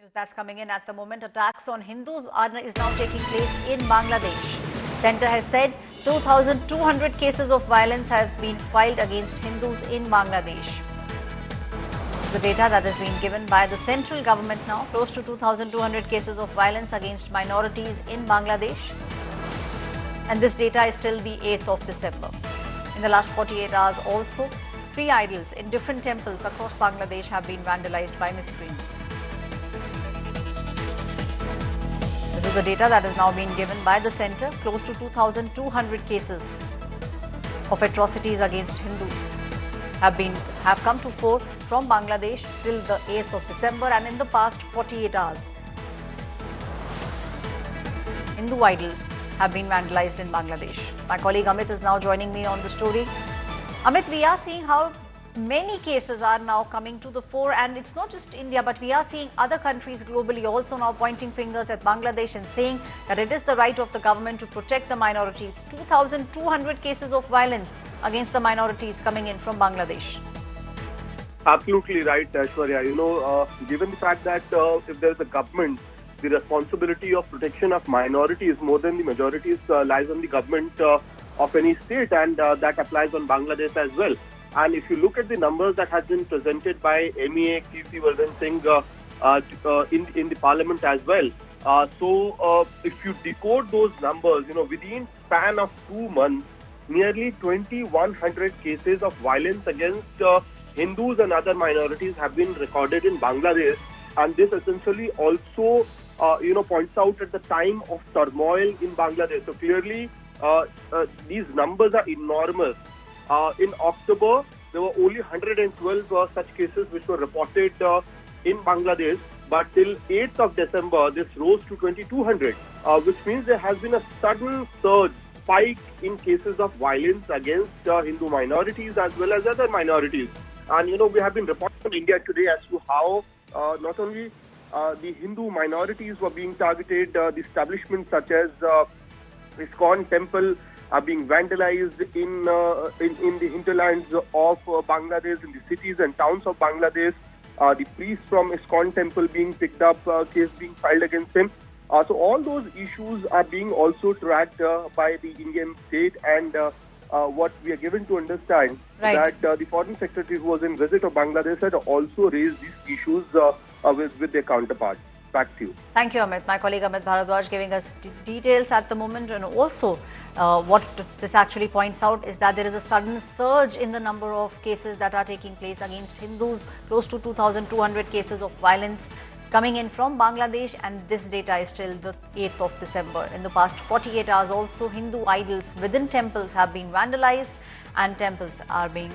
News that's coming in at the moment. Attacks on Hindus is now taking place in Bangladesh. Centre has said 2,200 cases of violence have been filed against Hindus in Bangladesh. The data that has been given by the central government now, close to 2,200 cases of violence against minorities in Bangladesh. And this data is till the 8th of December. In the last 48 hours also, 3 idols in different temples across Bangladesh have been vandalized by miscreants. This is the data that has now been given by the centre. Close to 2,200 cases of atrocities against Hindus have come to fore from Bangladesh till the 8th of December, and in the past 48 hours, Hindu idols have been vandalized in Bangladesh. My colleague Amit is now joining me on the story. Amit, we are seeing how many cases are now coming to the fore, and it's not just India, but we are seeing other countries globally also now pointing fingers at Bangladesh and saying that it is the right of the government to protect the minorities. 2,200 cases of violence against the minorities coming in from Bangladesh. Absolutely right, Aishwarya. Given the fact that if there is a government, the responsibility of protection of minorities more than the majorities lies on the government of any state, and that applies on Bangladesh as well. And if you look at the numbers that has been presented by MEA Kirti Vardhan Singh in the parliament as well, so if you decode those numbers, within span of 2 months, nearly 2,100 cases of violence against Hindus and other minorities have been recorded in Bangladesh, and this essentially also points out at the time of turmoil in Bangladesh. So clearly, these numbers are enormous. In October, there were only 112 such cases which were reported in Bangladesh, but till 8th of December, this rose to 2,200, which means there has been a sudden surge, spike in cases of violence against Hindu minorities as well as other minorities. And, we have been reporting in India today as to how not only the Hindu minorities were being targeted, the establishments such as ISKCON temple are being vandalized in the hinterlands of Bangladesh, in the cities and towns of Bangladesh. The priest from ISKCON temple being picked up, case being filed against him. So all those issues are being also tracked by the Indian state, and what we are given to understand that the foreign secretary who was in visit of Bangladesh had also raised these issues with their counterparts. Back to you. Thank you, Amit. My colleague Amit Bharadwaj giving us details at the moment, and also what this actually points out is that there is a sudden surge in the number of cases that are taking place against Hindus. Close to 2,200 cases of violence coming in from Bangladesh, and this data is till the 8th of December. In the past 48 hours also, Hindu idols within temples have been vandalized and temples are being